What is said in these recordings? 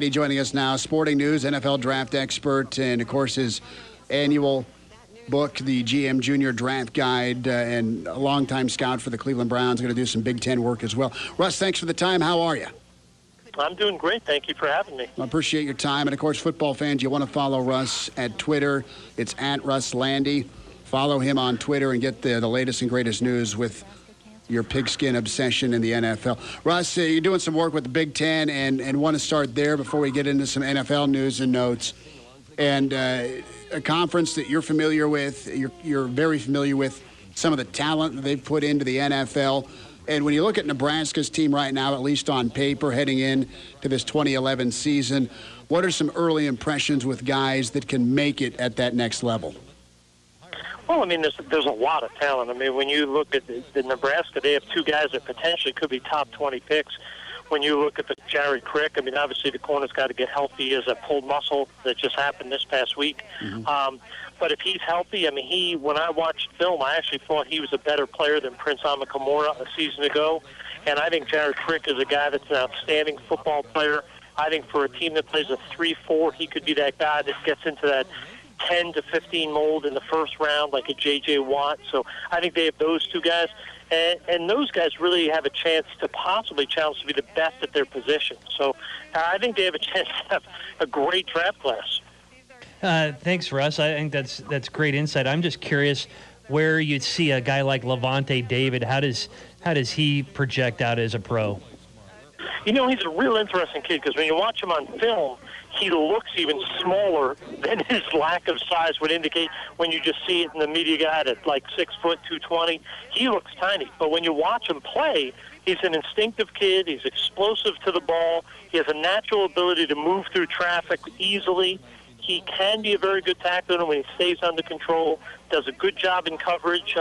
Landy joining us now, Sporting News, NFL draft expert, and, of course, his annual book, the GM Junior Draft Guide, and a longtime scout for the Cleveland Browns. Going to do some Big Ten work as well. Russ, thanks for the time. How are you? I'm doing great. Thank you for having me. I appreciate your time. And, of course, football fans, you want to follow Russ at Twitter. It's at Russ Landy. Follow him on Twitter and get the latest and greatest news with your pigskin obsession in the NFL. Russ, you're doing some work with the Big Ten, and want to start there before we get into some NFL news and notes. And a conference that you're familiar with, you're very familiar with some of the talent that they've put into the NFL. And when you look at Nebraska's team right now, at least on paper, heading in to this 2011 season, what are some early impressions with guys that can make it at that next level? Well, I mean, there's a lot of talent. I mean, when you look at the Nebraska, they have two guys that potentially could be top 20 picks. When you look at the Jared Crick, I mean, obviously the corner's got to get healthy. He has a pulled muscle that just happened this past week. Mm-hmm. But if he's healthy, I mean, when I watched film, I actually thought he was a better player than Prince Amukamara a season ago. And I think Jared Crick is a guy that's an outstanding football player. I think for a team that plays a 3-4, he could be that guy that gets into that 10 to 15 mold in the first round, like a J.J. Watt. So I think they have those two guys. And those guys really have a chance to possibly challenge to be the best at their position. So I think they have a chance to have a great draft class. Thanks, Russ. I think that's great insight. I'm just curious where you'd see a guy like Levante David. How does he project out as a pro? You know, he's a real interesting kid because when you watch him on film, he looks even smaller than his lack of size would indicate when you just see it in the media guide at like 6 foot 220. He looks tiny, but when you watch him play, he's an instinctive kid. He's explosive to the ball. He has a natural ability to move through traffic easily. He can be a very good tackler when he stays under control, does a good job in coverage.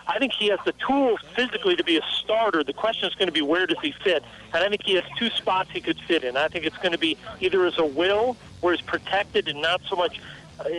I think he has the tools physically to be a starter. The question is going to be where does he fit? And I think he has two spots he could fit in. I think it's going to be either as a will, where he's protected and not so much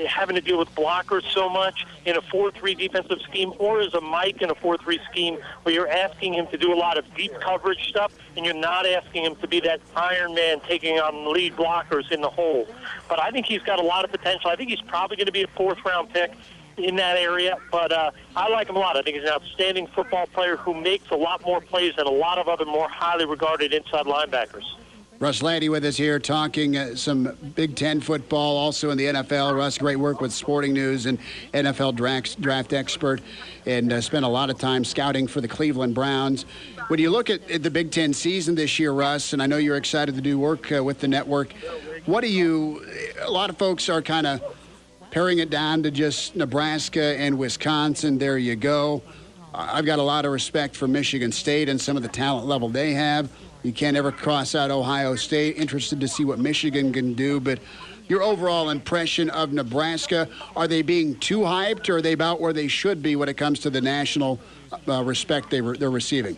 having to deal with blockers so much in a 4-3 defensive scheme, or as a Mike in a 4-3 scheme where you're asking him to do a lot of deep coverage stuff and you're not asking him to be that Iron Man taking on lead blockers in the hole. But I think he's got a lot of potential. I think he's probably going to be a 4th-round pick in that area, but I like him a lot. I think he's an outstanding football player who makes a lot more plays than a lot of other more highly regarded inside linebackers. Russ Landy with us here talking some Big Ten football, also in the NFL. Russ, great work with Sporting News and NFL draft expert, and spent a lot of time scouting for the Cleveland Browns. When you look at the Big Ten season this year, Russ, and I know you're excited to do work with the network, a lot of folks are kind of paring it down to just Nebraska and Wisconsin. There you go. I've got a lot of respect for Michigan State and some of the talent level they have. You can't ever cross out Ohio State. Interested to see what Michigan can do. But your overall impression of Nebraska, are they being too hyped, or are they about where they should be when it comes to the national respect they're receiving?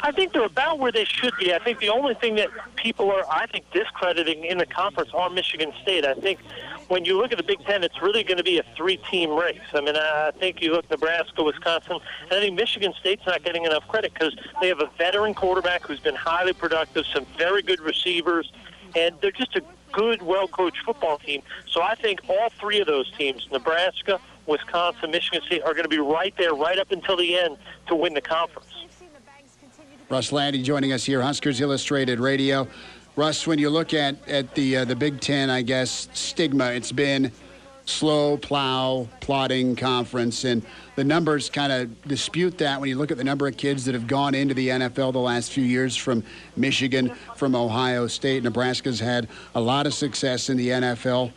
I think they're about where they should be. I think the only thing that people are, discrediting in the conference are Michigan State. I think when you look at the Big Ten, it's really going to be a 3-team race. I mean, I think you look Nebraska, Wisconsin, and I think Michigan State's not getting enough credit because they have a veteran quarterback who's been highly productive, some very good receivers, and they're just a good, well-coached football team. So I think all three of those teams, Nebraska, Wisconsin, Michigan State, are going to be right there, right up until the end to win the conference. Russ Landy joining us here, Huskers Illustrated Radio. Russ, when you look at the Big Ten, I guess, stigma, it's been slow, plodding conference, and the numbers kind of dispute that when you look at the number of kids that have gone into the NFL the last few years from Michigan, from Ohio State. Nebraska's had a lot of success in the NFL,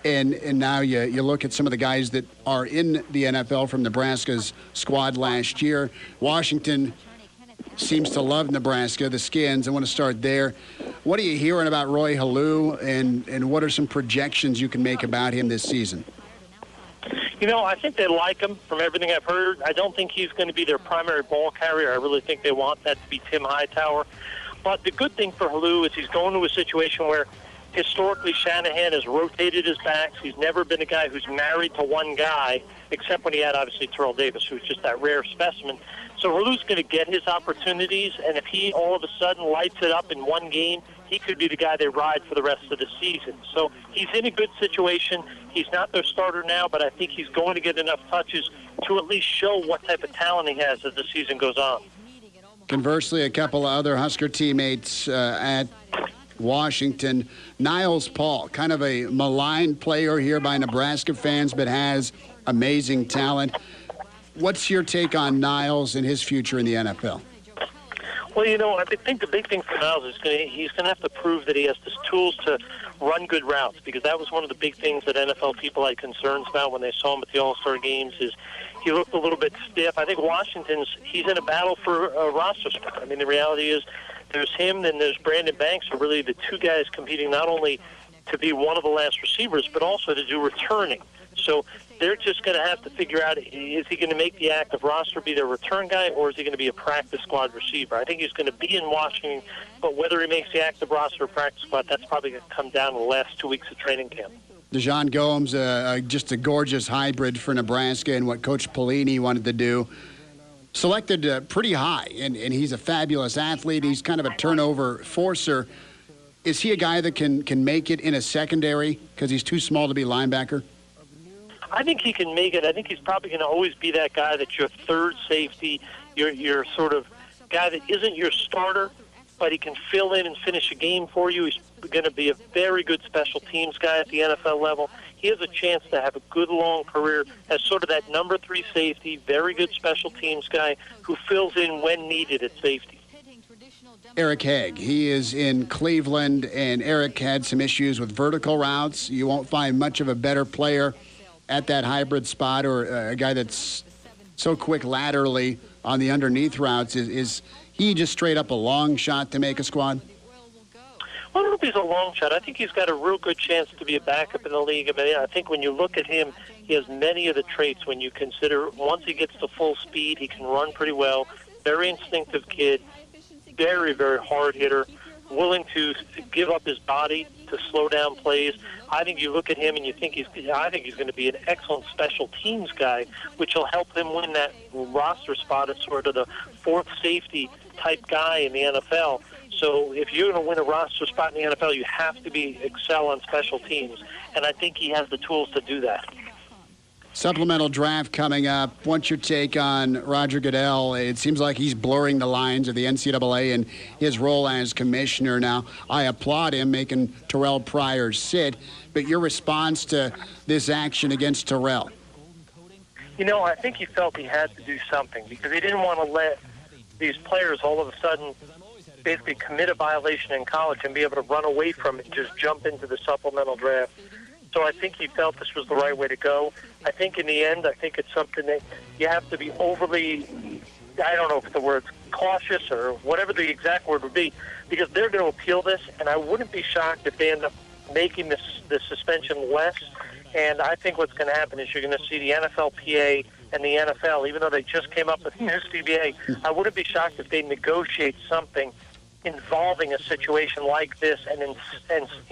and now you look at some of the guys that are in the NFL from Nebraska's squad last year. Washington seems to love Nebraska, the Skins. I want to start there. What are you hearing about Roy Halou, and what are some projections you can make about him this season? You know, I think they like him from everything I've heard. I don't think he's going to be their primary ball carrier. I really think they want that to be Tim Hightower. But the good thing for Halou is he's going to a situation where historically Shanahan has rotated his backs. He's never been a guy who's married to one guy, except when he had, obviously, Terrell Davis, who's just that rare specimen. So Halou's going to get his opportunities, and if he all of a sudden lights it up in one game, he could be the guy they ride for the rest of the season. So he's in a good situation. He's not their starter now, but I think he's going to get enough touches to at least show what type of talent he has as the season goes on. Conversely, a couple of other Husker teammates at Washington. Niles Paul, kind of a maligned player here by Nebraska fans, but has amazing talent. What's your take on Niles and his future in the NFL? Well, I think the big thing for Niles is he's going to have to prove that he has the tools to run good routes, because that was one of the big things that NFL people had concerns about when they saw him at the All-Star games. Is he looked a little bit stiff. I think he's in a battle for a roster spot. I mean, the reality is there's him, then there's Brandon Banks, are really the two guys competing not only to be one of the last receivers, but also to do returning. So they're just going to have to figure out, is he going to make the active roster, be their return guy, or is he going to be a practice squad receiver? I think he's going to be in Washington, but whether he makes the active roster or practice squad, that's probably going to come down to the last 2 weeks of training camp. Dejon Gomes, just a gorgeous hybrid for Nebraska and what Coach Pelini wanted to do. Selected pretty high, and he's a fabulous athlete. He's kind of a turnover forcer. Is he a guy that can make it in a secondary because he's too small to be linebacker? I think he can make it. I think he's probably going to always be that guy that's your third safety, your sort of guy that isn't your starter, but he can fill in and finish a game for you. He's going to be a very good special teams guy at the NFL level. He has a chance to have a good long career as sort of that number 3 safety, very good special teams guy who fills in when needed at safety. Eric Hegg, he is in Cleveland, and Eric had some issues with vertical routes. You won't find much of a better player at that hybrid spot, or a guy that's so quick laterally on the underneath routes. Is he just straight up a long shot to make a squad? Well, I don't know if he's a long shot. I think he's got a real good chance to be a backup in the league. I mean, I think when you look at him, he has many of the traits when you consider once he gets to full speed, he can run pretty well, very instinctive kid, very, very hard hitter, willing to give up his body to slow down plays. I think you look at him and you think I think he's going to be an excellent special teams guy, which will help him win that roster spot as sort of the fourth safety type guy in the NFL. So if you're going to win a roster spot in the NFL, you have to excel on special teams, and I think he has the tools to do that. Supplemental draft coming up. What's your take on Roger Goodell? It seems like he's blurring the lines of the NCAA and his role as commissioner. Now, I applaud him making Terrell Pryor sit, but your response to this action against Terrell? I think he felt he had to do something because he didn't want to let these players all of a sudden basically commit a violation in college and be able to run away from it and just jump into the supplemental draft. So I think he felt this was the right way to go. I think in the end, it's something that you have to be overly, I don't know if the word's cautious or whatever the exact word would be, because they're going to appeal this, and I wouldn't be shocked if they end up making the suspension less. And I think what's going to happen is you're going to see the NFLPA and the NFL, even though they just came up with a new CBA, I wouldn't be shocked if they negotiate something involving a situation like this and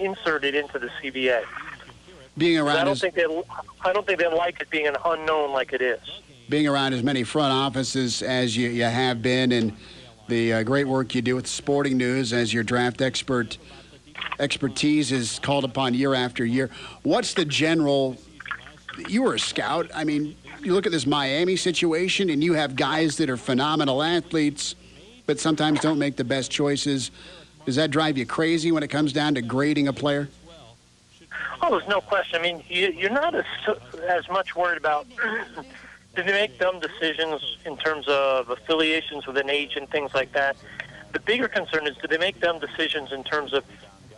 insert it into the CBA. Being around, I don't think they like it being an unknown like it is. Being around as many front offices as you have been, and the great work you do with Sporting News as your draft expertise is called upon year after year. What's the general? You were a scout. I mean, you look at this Miami situation, and you have guys that are phenomenal athletes, but sometimes don't make the best choices. Does that drive you crazy when it comes down to grading a player? Oh, there's no question. I mean, you're not as much worried about do they make dumb decisions in terms of affiliations with an agent, things like that. The bigger concern is do they make dumb decisions in terms of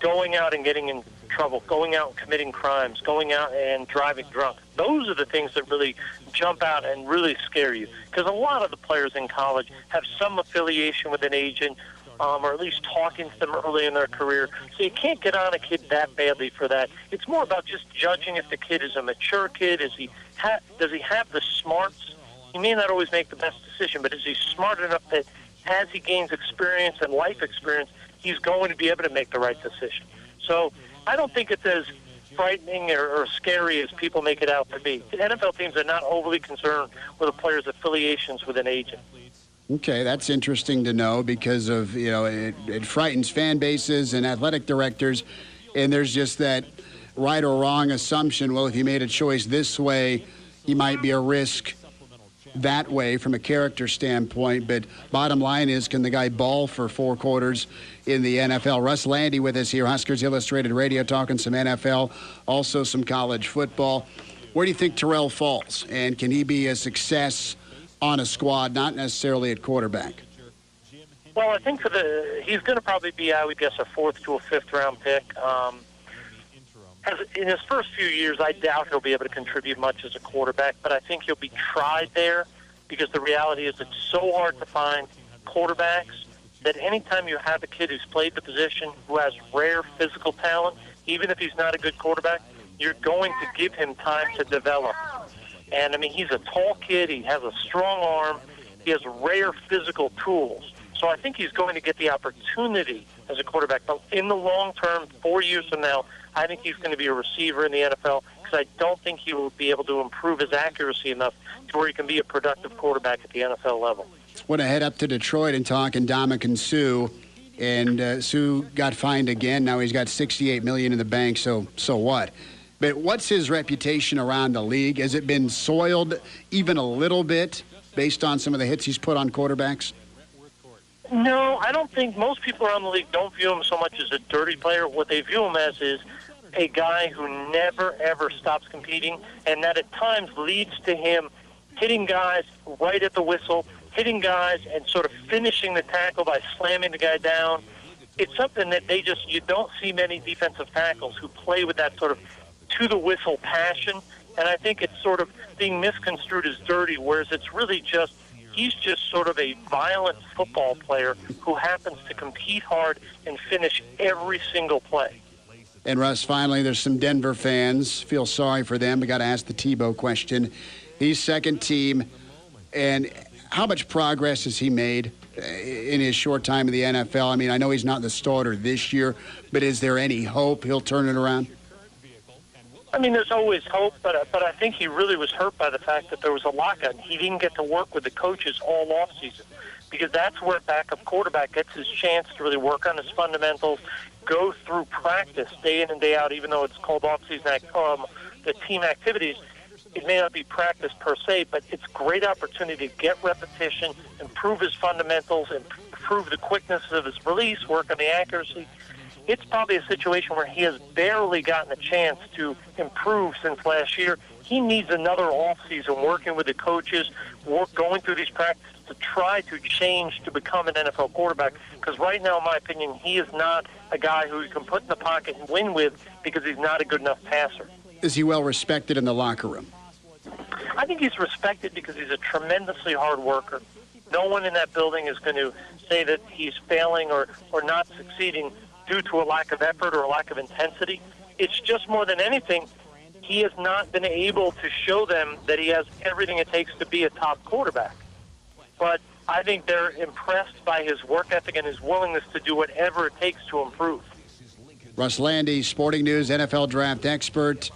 going out and getting in trouble, going out and committing crimes, going out and driving drunk. Those are the things that really jump out and really scare you, because a lot of the players in college have some affiliation with an agent, or at least talking to them early in their career. So you can't get on a kid that badly for that. It's more about just judging if the kid is a mature kid. Does he have the smarts? He may not always make the best decision, but is he smart enough that as he gains experience and life experience, he's going to be able to make the right decision? So I don't think it's as frightening or scary as people make it out to be. The NFL teams are not overly concerned with a player's affiliations with an agent. Okay, that's interesting to know because of, it frightens fan bases and athletic directors, and there's just that right or wrong assumption, well, if he made a choice this way, he might be a risk that way from a character standpoint. But bottom line is, can the guy ball for 4 quarters in the NFL? Russ Landy with us here, Huskers Illustrated Radio, talking some NFL, also some college football. Where do you think Terrell falls? And can he be a success on a squad, not necessarily at quarterback? Well, I think he's going to probably be, I would guess, a 4th to a 5th round pick. In his first few years, I doubt he'll be able to contribute much as a quarterback, but I think he'll be tried there because the reality is it's so hard to find quarterbacks that anytime you have a kid who's played the position, who has rare physical talent, even if he's not a good quarterback, you're going to give him time to develop. And, I mean, he's a tall kid. He has a strong arm. He has rare physical tools. So I think he's going to get the opportunity as a quarterback. But in the long term, 4 years from now, I think he's going to be a receiver in the NFL because I don't think he will be able to improve his accuracy enough to where he can be a productive quarterback at the NFL level. Want to head up to Detroit and talk Ndamukong Suh. And Suh got fined again. Now he's got $68 million in the bank, so what? But what's his reputation around the league? Has it been soiled even a little bit based on some of the hits he's put on quarterbacks? No, I don't think most people around the league don't view him so much as a dirty player. What they view him as is a guy who never, ever stops competing, and that at times leads to him hitting guys right at the whistle, hitting guys and sort of finishing the tackle by slamming the guy down. It's something that you don't see many defensive tackles who play with that sort of to-the-whistle passion, and I think it's sort of being misconstrued as dirty, whereas it's really just he's just sort of a violent football player who happens to compete hard and finish every single play. And, Russ, finally, there's some Denver fans. Feel sorry for them. We got to ask the Tebow question. He's second team, and how much progress has he made in his short time in the NFL? I mean, I know he's not the starter this year, but is there any hope he'll turn it around? I mean, there's always hope, but I think he really was hurt by the fact that there was a lockout. He didn't get to work with the coaches all offseason because that's where a backup quarterback gets his chance to really work on his fundamentals, go through practice day in and day out, even though it's called offseason the team activities. It may not be practice per se, but it's a great opportunity to get repetition, improve his fundamentals, improve the quickness of his release, work on the accuracy. It's probably a situation where he has barely gotten a chance to improve since last year. He needs another offseason working with the coaches, going through these practices to try to change to become an NFL quarterback. Because right now, in my opinion, he is not a guy who you can put in the pocket and win with because he's not a good enough passer. Is he well respected in the locker room? I think he's respected because he's a tremendously hard worker. No one in that building is going to say that he's failing or not succeeding due to a lack of effort or a lack of intensity. It's just more than anything, he has not been able to show them that he has everything it takes to be a top quarterback. But I think they're impressed by his work ethic and his willingness to do whatever it takes to improve. Russ Landy, Sporting News, NFL draft expert,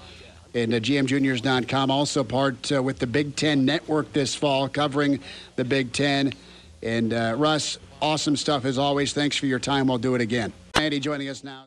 and GMJuniors.com, also part with the Big Ten Network this fall, covering the Big Ten. And Russ, awesome stuff as always. Thanks for your time. We'll do it again. Andy joining us now.